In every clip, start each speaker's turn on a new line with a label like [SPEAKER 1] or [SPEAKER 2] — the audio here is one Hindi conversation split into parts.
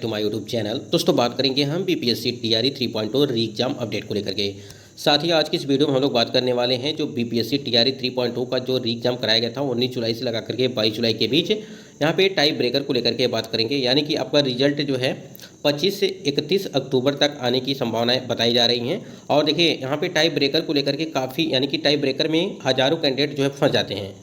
[SPEAKER 1] To my YouTube channel. दोस्तों बात करेंगे हम बीपीएससी टीआरई 3.0 री एग्जाम अपडेट को लेकर के। साथ ही आज की इस वीडियो में हम लोग बात करने वाले हैं जो बीपीएससी टीआरई 3.0 का जो री एग्जाम कराया गया था 19 जुलाई से लगा करके 22 जुलाई के बीच, यहाँ पे टाई ब्रेकर को लेकर के बात करेंगे। यानी कि आपका रिजल्ट जो है 25 से 31 अक्टूबर तक आने की संभावनाएं बताई जा रही हैं। और देखिए यहाँ पे टाई ब्रेकर को लेकर के काफ़ी, यानी कि टाई ब्रेकर में हज़ारों कैंडिडेट जो है फंस जाते हैं,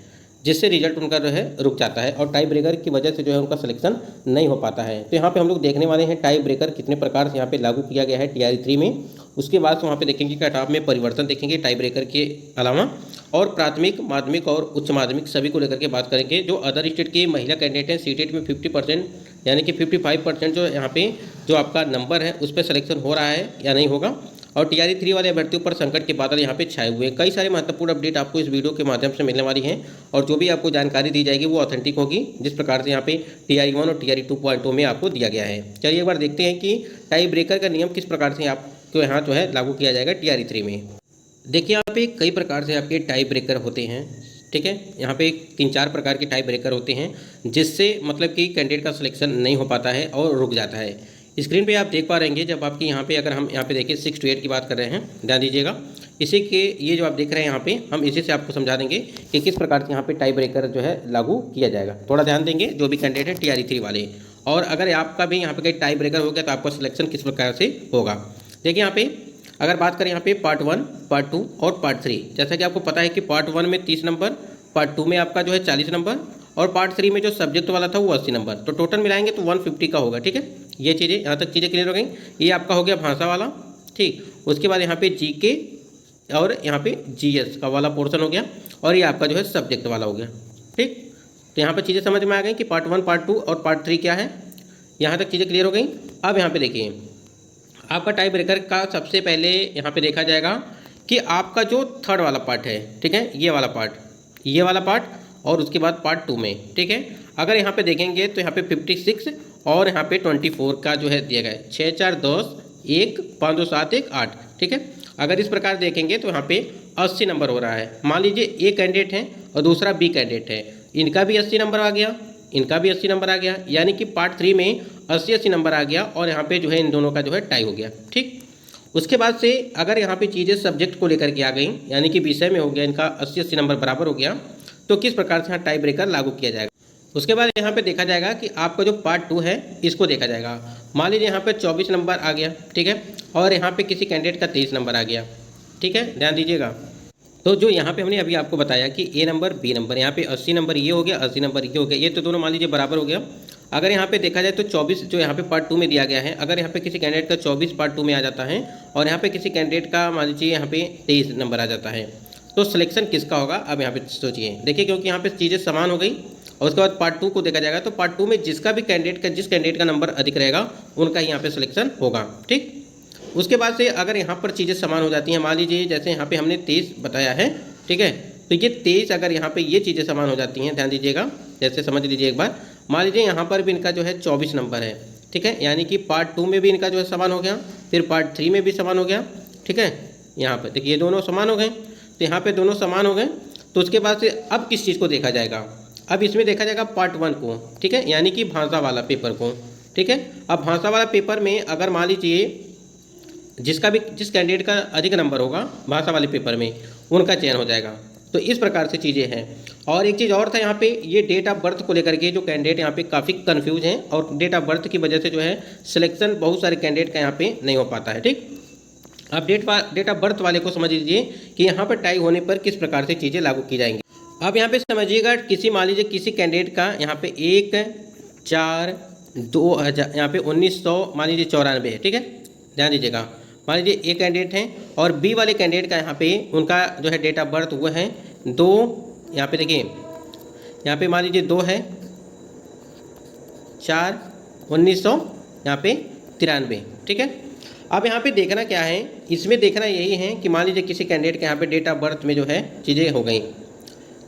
[SPEAKER 1] जिससे रिजल्ट उनका जो है रुक जाता है और टाई ब्रेकर की वजह से जो है उनका सिलेक्शन नहीं हो पाता है। तो यहाँ पे हम लोग देखने वाले हैं टाई ब्रेकर कितने प्रकार से यहाँ पे लागू किया गया है टीआरई 3 में। उसके बाद वहाँ पे देखेंगे कट ऑफ में परिवर्तन देखेंगे टाई ब्रेकर के अलावा, और प्राथमिक, माध्यमिक और उच्च माध्यमिक सभी को लेकर के बात करेंगे। जो अदर स्टेट की महिला कैंडिडेट हैं सीटेट में 50% यानी कि 55% जो यहाँ पे जो आपका नंबर है उस पर सिलेक्शन हो रहा है या नहीं होगा। और टीआरई 3 वाले अभ्यर्थियों पर संकट के बादल यहाँ पे छाए हुए हैं। कई सारे महत्वपूर्ण अपडेट आपको इस वीडियो के माध्यम से मिलने वाली हैं और जो भी आपको जानकारी दी जाएगी वो ऑथेंटिक होगी, जिस प्रकार से यहाँ पे टीआरई 1 और टीआरई 2.0 में आपको दिया गया है। चलिए एक बार देखते हैं कि टाई ब्रेकर का नियम किस प्रकार से आपको यहाँ जो है लागू किया जाएगा टीआरई 3 में। देखिए यहाँ पे कई प्रकार से आपके टाई ब्रेकर होते हैं, ठीक है। यहाँ पे 3-4 प्रकार के टाई ब्रेकर होते हैं जिससे मतलब कि कैंडिडेट का सिलेक्शन नहीं हो पाता है और रुक जाता है। स्क्रीन पे आप देख पा रहेंगे जब आपकी यहाँ पे, अगर हम यहाँ पे देखिए 6 to 8 की बात कर रहे हैं, ध्यान दीजिएगा। इसी के ये जो आप देख रहे हैं यहाँ पे, हम इसी से आपको समझा देंगे कि किस प्रकार से यहाँ पे टाई ब्रेकर जो है लागू किया जाएगा। थोड़ा ध्यान देंगे जो भी कैंडिडेट है टीआरई 3 वाले, और अगर आपका भी यहाँ पे कहीं टाई ब्रेकर हो गया तो आपका सिलेक्शन किस प्रकार से होगा। देखिए यहाँ पे अगर बात करें यहाँ पे पार्ट 1, पार्ट 2 और पार्ट 3, जैसा कि आपको पता है कि पार्ट 1 में 30 नंबर, पार्ट 2 में आपका जो है 40 नंबर और पार्ट 3 में जो सब्जेक्ट वाला था वो 80 नंबर, तो टोटल मिलाएंगे तो 150 का होगा, ठीक है। ये चीज़ें यहाँ तक चीज़ें क्लियर हो गई। ये आपका हो गया भाषा वाला, ठीक। उसके बाद यहाँ पे जीके और यहाँ पे जीएस का वाला पोर्शन हो गया, और ये आपका जो है सब्जेक्ट वाला हो गया, ठीक। तो यहाँ पर चीज़ें समझ में आ गई कि पार्ट 1, पार्ट 2 और पार्ट 3 क्या है। यहाँ तक चीज़ें क्लियर हो गई। अब यहाँ पे देखिए आपका टाई ब्रेकर का सबसे पहले यहाँ पे देखा जाएगा कि आपका जो थर्ड वाला पार्ट है, ठीक है, ये वाला पार्ट और उसके बाद पार्ट 2 में, ठीक है। अगर यहाँ पे देखेंगे तो यहाँ पे 56 और यहाँ पे 24 का जो है दिया गया है 6, 4, 10, 1, 5, 2, 7, 1, 8, ठीक है। अगर इस प्रकार देखेंगे तो यहाँ पे 80 नंबर हो रहा है। मान लीजिए एक कैंडिडेट है और दूसरा बी कैंडिडेट है, इनका भी 80 नंबर आ गया, इनका भी 80 नंबर आ गया, यानी कि पार्ट 3 में 80 नंबर आ गया और यहाँ पे जो है इन दोनों का जो है टाई हो गया, ठीक। उसके बाद से अगर यहाँ पे चीज़ें सब्जेक्ट को लेकर के आ गई, यानी कि विषय में हो गया इनका 80 नंबर बराबर हो गया, तो किस प्रकार से यहाँ टाई ब्रेकर लागू किया जाएगा। उसके बाद यहाँ पे देखा जाएगा कि आपका जो पार्ट 2 है इसको देखा जाएगा। मान लीजिए यहाँ पे 24 नंबर आ गया, ठीक है, और यहाँ पे किसी कैंडिडेट का 23 नंबर आ गया, ठीक है, ध्यान दीजिएगा। तो जो यहाँ पे हमने अभी आपको बताया कि ए नंबर बी नंबर, यहाँ पे 80 नंबर ये हो गया, 80 नंबर ये हो गया, ये तो दोनों मान लीजिए बराबर हो गया। अगर यहाँ पे देखा जाए तो 24 जो यहाँ पे पार्ट 2 में दिया गया है, अगर यहाँ पे किसी कैंडिडेट का 24 पार्ट 2 में आ जाता है और यहाँ पे किसी कैंडिडेट का मान लीजिए यहाँ पे 23 नंबर आ जाता है, तो सिलेक्शन किसका होगा। अब यहाँ पे सोचिए, देखिए क्योंकि यहाँ पे चीज़ें समान हो गई। और उसके बाद पार्ट 2 को देखा जाएगा तो पार्ट 2 में जिसका भी जिस कैंडिडेट का नंबर अधिक रहेगा उनका यहाँ पे सिलेक्शन होगा, ठीक। उसके बाद से अगर यहाँ पर चीज़ें समान हो जाती हैं, मान लीजिए जैसे यहाँ पे हमने 23 बताया है, ठीक है, तो ये 23 अगर यहाँ पे ये चीज़ें समान हो जाती हैं, ध्यान दीजिएगा, जैसे समझ लीजिए एक बार। मान लीजिए यहाँ पर भी इनका जो है 24 नंबर है, ठीक है, यानी कि पार्ट 2 में भी इनका जो है समान हो गया, फिर पार्ट 3 में भी समान हो गया, ठीक है। यहाँ पर देखिए ये दोनों समान हो गए, तो यहाँ पे दोनों समान हो गए। तो उसके बाद से अब किस चीज़ को देखा जाएगा, अब इसमें देखा जाएगा पार्ट 1 को, ठीक है, यानी कि भाषा वाला पेपर को, ठीक है। अब भाषा वाला पेपर में अगर मान लीजिए जिस कैंडिडेट का अधिक नंबर होगा भाषा वाले पेपर में उनका चयन हो जाएगा। तो इस प्रकार से चीज़ें हैं। और एक चीज़ और था यहाँ पे, ये डेट ऑफ बर्थ को लेकर के जो कैंडिडेट यहाँ पे काफ़ी कंफ्यूज हैं और डेट ऑफ बर्थ की वजह से जो है सिलेक्शन बहुत सारे कैंडिडेट का यहाँ पे नहीं हो पाता है, ठीक। अब डेट ऑफ बर्थ वाले को समझ लीजिए कि यहाँ पर टाई होने पर किस प्रकार से चीज़ें लागू की जाएंगी। अब यहाँ पे समझिएगा, मान लीजिए किसी कैंडिडेट का यहाँ पे 1/4/2000 यहाँ पे 1900 मान लीजिए 94 है, ठीक है, ध्यान दीजिएगा। मान लीजिए एक कैंडिडेट हैं और बी वाले कैंडिडेट का यहाँ पे उनका जो है डेट ऑफ बर्थ वो है 2, यहाँ पे देखिए यहाँ पे मान लीजिए 2 है 4/1900 यहाँ पे 93, ठीक है। अब यहाँ पे देखना क्या है, इसमें देखना यही है कि मान लीजिए किसी कैंडिडेट के यहाँ पे डेट ऑफ बर्थ में जो है चीज़ें हो गई,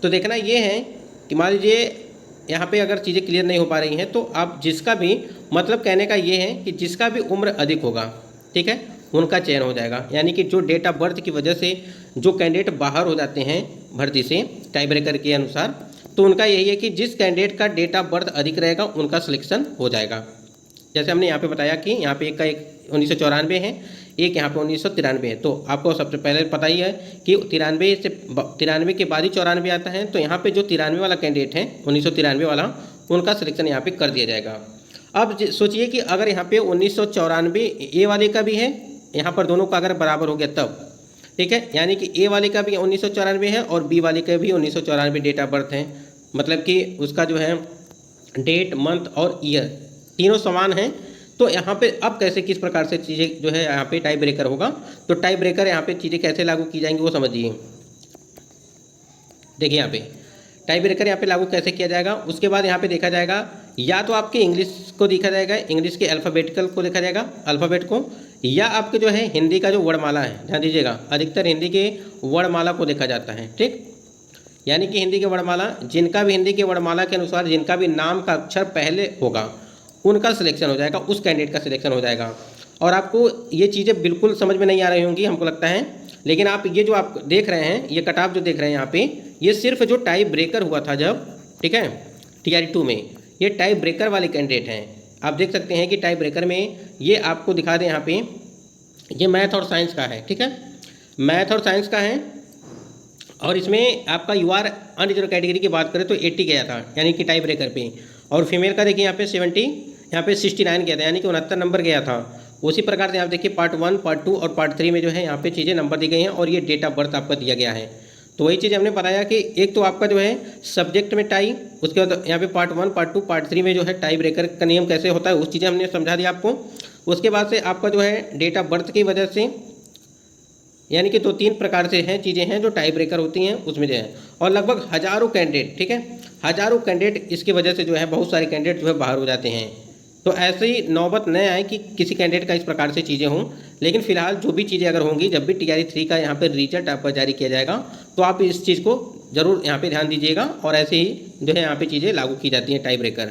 [SPEAKER 1] तो देखना ये है कि मान लीजिए यहाँ पे अगर चीज़ें क्लियर नहीं हो पा रही हैं तो आप जिसका भी, मतलब कहने का ये है कि जिसका भी उम्र अधिक होगा, ठीक है, उनका चयन हो जाएगा। यानी कि जो डेट ऑफ बर्थ की वजह से जो कैंडिडेट बाहर हो जाते हैं भर्ती से टाई ब्रेकर के अनुसार, तो उनका यही है कि जिस कैंडिडेट का डेट ऑफ बर्थ अधिक रहेगा उनका सिलेक्शन हो जाएगा। जैसे हमने यहाँ पे बताया कि यहाँ पे एक का एक 1994 है, एक यहाँ पे 1993 है। तो आपको सबसे पहले पता ही है कि 93 के बाद ही 94 आता है। तो यहाँ पे जो 93 वाला कैंडिडेट है, 1993 वाला, उनका सिलेक्शन यहाँ पे कर दिया जाएगा। अब सोचिए कि अगर यहाँ पे 1994 ए वाले का भी है, यहाँ पर दोनों का अगर बराबर हो गया तब, ठीक है, यानी कि ए वाले का भी 1994 है और बी वाले का भी 1994 डेट ऑफ बर्थ है, मतलब कि उसका जो है डेट, मंथ और ईयर तीनों समान हैं। तो यहाँ पे अब कैसे, किस प्रकार से चीज़ें जो है यहाँ पे टाई ब्रेकर होगा, तो टाई ब्रेकर यहाँ पे चीज़ें कैसे लागू की जाएंगी वो समझिए। देखिए यहाँ पे टाई ब्रेकर यहाँ पे लागू कैसे किया जाएगा। उसके बाद यहाँ पे देखा जाएगा, या तो आपके इंग्लिश को देखा जाएगा, इंग्लिश के अल्फ़ाबेटिकल को देखा जाएगा, अल्फ़ाबेट को, या आपके जो है हिंदी का जो वर्णमाला है, ध्यान दीजिएगा, अधिकतर हिंदी के वर्णमाला को देखा जाता है, ठीक, यानी कि हिंदी के वर्णमाला, जिनका भी हिंदी के वर्णमाला के अनुसार जिनका भी नाम का अक्षर पहले होगा उनका सिलेक्शन हो जाएगा, उस कैंडिडेट का सिलेक्शन हो जाएगा। और आपको ये चीज़ें बिल्कुल समझ में नहीं आ रही होंगी हमको लगता है, लेकिन आप ये जो आप देख रहे हैं, ये कट ऑफ जो देख रहे हैं यहाँ पे, ये सिर्फ जो टाई ब्रेकर हुआ था जब, ठीक है, TRE 2 में, ये टाई ब्रेकर वाले कैंडिडेट हैं। आप देख सकते हैं कि टाई ब्रेकर में ये आपको दिखा दें यहाँ पे, ये मैथ और साइंस का है, ठीक है, मैथ और साइंस का है। और इसमें आपका UR अनरिजर्व कैटेगरी की बात करें तो 80 गया था, यानी कि टाई ब्रेकर पे। और फीमेल का देखिए यहाँ पे 70, यहाँ पे 69 गया था, यानी कि 69 नंबर गया था। उसी प्रकार से आप देखिए पार्ट 1, पार्ट 2 और पार्ट 3 में जो है यहाँ पे चीज़ें नंबर दी गई हैं और ये डेट ऑफ बर्थ आपका दिया गया है। तो वही चीज़ हमने बताया कि एक तो आपका जो है सब्जेक्ट में टाई, उसके बाद यहाँ पे पार्ट 1, पार्ट 2, पार्ट 3 में जो है टाई ब्रेकर का नियम कैसे होता है, उस चीज़ें हमने समझा दिया आपको। उसके बाद से आपका जो है डेट ऑफ बर्थ की वजह से, यानी कि 2-3 प्रकार से हैं चीज़ें हैं जो टाई ब्रेकर होती हैं उसमें जो है, और लगभग हज़ारों कैंडिडेट, ठीक है, हज़ारों कैंडिडेट इसकी वजह से जो है बहुत सारे कैंडिडेट जो है बाहर हो जाते हैं। तो ऐसे ही नौबत न आए कि किसी कैंडिडेट का इस प्रकार से चीज़ें हों, लेकिन फिलहाल जो भी चीज़ें अगर होंगी, जब भी TRE 3 का यहाँ पर रिजल्ट आपका जारी किया जाएगा तो आप इस चीज़ को ज़रूर यहाँ पे ध्यान दीजिएगा। और ऐसे ही जो है यहाँ पे चीज़ें लागू की जाती हैं टाई ब्रेकर।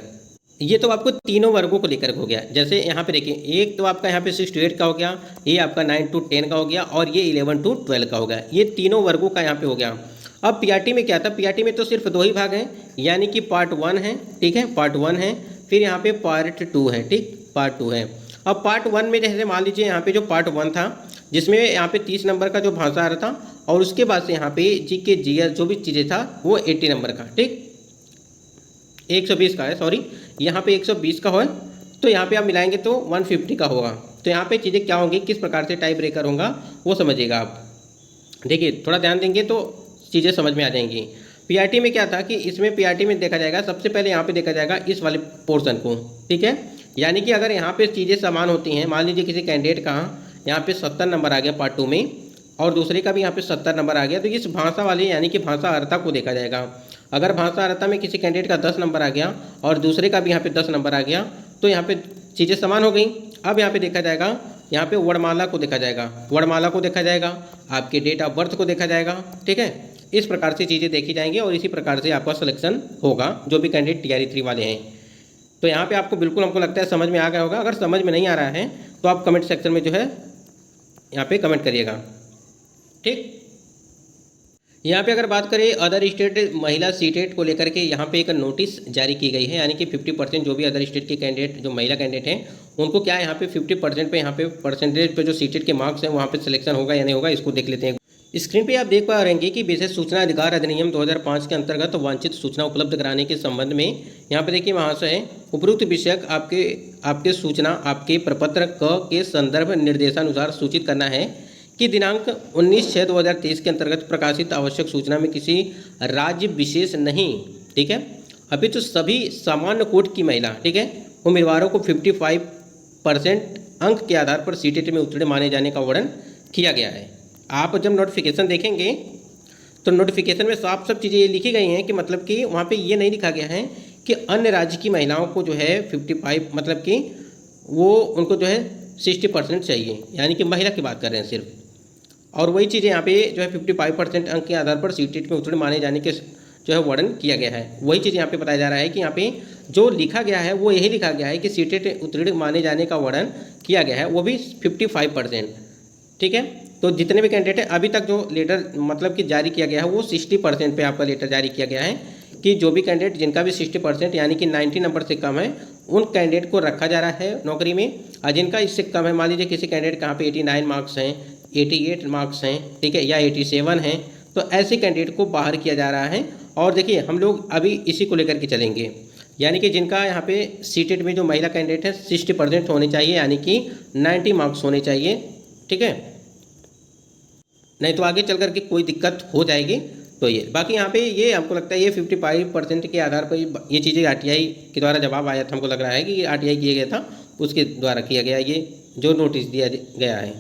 [SPEAKER 1] ये तो आपको तीनों वर्गों को लेकर हो गया। जैसे यहाँ पे देखिए, एक तो आपका यहाँ पे 6 to 8 का हो गया, ये आपका 9 to 10 का हो गया, और ये 11 to 12 का हो गया। ये तीनों वर्गों का यहाँ पे हो गया। अब PRT में क्या था, PRT में तो सिर्फ 2 ही भाग हैं, यानी कि पार्ट 1 है, ठीक है, पार्ट 1 है, फिर यहाँ पे पार्ट 2 है, ठीक, पार्ट 2 है। अब पार्ट 1 में जैसे मान लीजिए यहाँ पे जो पार्ट 1 था, जिसमें यहाँ पे 30 नंबर का जो भाषा आ रहा था, और उसके बाद से यहाँ पे GK GS जो भी चीज़ें था वो 80 नंबर का, ठीक, 120 का है, सॉरी, यहाँ पे 120 का हो, तो यहाँ पे आप मिलाएंगे तो 150 का होगा। तो यहाँ पे चीज़ें क्या होंगी, किस प्रकार से टाई ब्रेकर होगा वो समझिएगा आप। देखिए थोड़ा ध्यान देंगे तो चीज़ें समझ में आ जाएंगी। PRT में क्या था कि इसमें PRT में देखा जाएगा, सबसे पहले यहाँ पे देखा जाएगा इस वाले पोर्शन को, ठीक है, यानी कि अगर यहाँ पे चीज़ें समान होती हैं, मान लीजिए किसी कैंडिडेट का यहाँ पे 70 नंबर आ गया पार्ट 2 में, और दूसरे का भी यहाँ पे 70 नंबर आ गया, तो इस भाषा वाले यानी कि भाषा अर्हता को देखा जाएगा। अगर भाषा अर्हता में किसी कैंडिडेट का 10 नंबर आ गया और दूसरे का भी यहाँ पे 10 नंबर आ गया, तो यहाँ पे चीज़ें समान हो गई। अब यहाँ पे देखा जाएगा, यहाँ पे वर्णमाला को देखा जाएगा, वर्णमाला को देखा जाएगा, आपके डेट ऑफ बर्थ को देखा जाएगा, ठीक है, इस प्रकार से चीज़ें देखी जाएंगी और इसी प्रकार से आपका सिलेक्शन होगा जो भी कैंडिडेट TRE 3 वाले हैं। तो यहाँ पे आपको बिल्कुल, हमको लगता है समझ में आ गया होगा। अगर समझ में नहीं आ रहा है तो आप कमेंट सेक्शन में जो है यहाँ पे कमेंट करिएगा, ठीक। यहाँ पे अगर बात करें अदर स्टेट महिला सीटेट को लेकर के, यहाँ पे एक नोटिस जारी की गई है, यानी कि 50% जो भी अदर स्टेट के कैंडिडेट, जो महिला कैंडिडेट हैं, उनको क्या है यहाँ पे 50% पे, यहाँ पे परसेंटेज पे जो सीटेट के मार्क्स हैं वहाँ पे सिलेक्शन होगा या नहीं होगा, इसको देख लेते हैं। स्क्रीन पे आप देख पा रहे हैं कि विशेष सूचना अधिकार अधिनियम 2005 के अंतर्गत वांछित सूचना उपलब्ध कराने के संबंध में यहाँ पे देखिए महाशय, उपरोक्त विषयक आपके सूचना आपके प्रपत्र क के संदर्भ निर्देशानुसार सूचित करना है कि दिनांक 19/6/2023 के अंतर्गत प्रकाशित आवश्यक सूचना में किसी राज्य विशेष नहीं, ठीक है, अभी तो सभी सामान्य कोटि की महिला, ठीक है, उम्मीदवारों को 55% अंक के आधार पर सीटेट में उत्तीर्ण माने जाने का वर्णन किया गया है। आप जब नोटिफिकेशन देखेंगे तो नोटिफिकेशन में साफ सब चीज़ें ये लिखी गई हैं कि मतलब कि वहाँ पे ये नहीं लिखा गया है कि अन्य राज्य की महिलाओं को जो है 55, मतलब कि वो उनको जो है 60% चाहिए, यानी कि महिला की बात कर रहे हैं सिर्फ। और वही चीज़ें यहाँ पे जो है 55% अंक के आधार पर सीटेट में उत्तीर्ण माने जाने के जो है वर्णन किया गया है। वही चीज़ यहाँ पे बताया जा रहा है कि यहाँ पे जो लिखा गया है वो यही लिखा गया है कि सीटेट उत्तीर्ण माने जाने का वर्णन किया गया है, वो भी 55%, ठीक है। तो जितने भी कैंडिडेट हैं, अभी तक जो लेटर मतलब कि जारी किया गया है वो 60% पे आपका लेटर जारी किया गया है कि जो भी कैंडिडेट जिनका भी 60% यानी कि 90 नंबर से कम है उन कैंडिडेट को रखा जा रहा है नौकरी में। और जिनका इससे कम है, मान लीजिए किसी कैंडिडेट कहाँ पे 89 मार्क्स हैं, 88 मार्क्स हैं, ठीक है, या 87 हैं, तो ऐसे कैंडिडेट को बाहर किया जा रहा है। और देखिए हम लोग अभी इसी को लेकर के चलेंगे, यानी कि जिनका यहाँ पे सीटेट में जो महिला कैंडिडेट है 60% होने चाहिए, यानी कि 90 मार्क्स होने चाहिए, ठीक है, नहीं तो आगे चल करके कोई दिक्कत हो जाएगी। तो ये बाकी यहाँ पे ये हमको लगता है ये 55% के आधार पर ये चीज़ें आरटीआई के द्वारा जवाब आया था, हमको लग रहा है कि आरटीआई किया गया था उसके द्वारा किया गया ये जो नोटिस दिया गया है।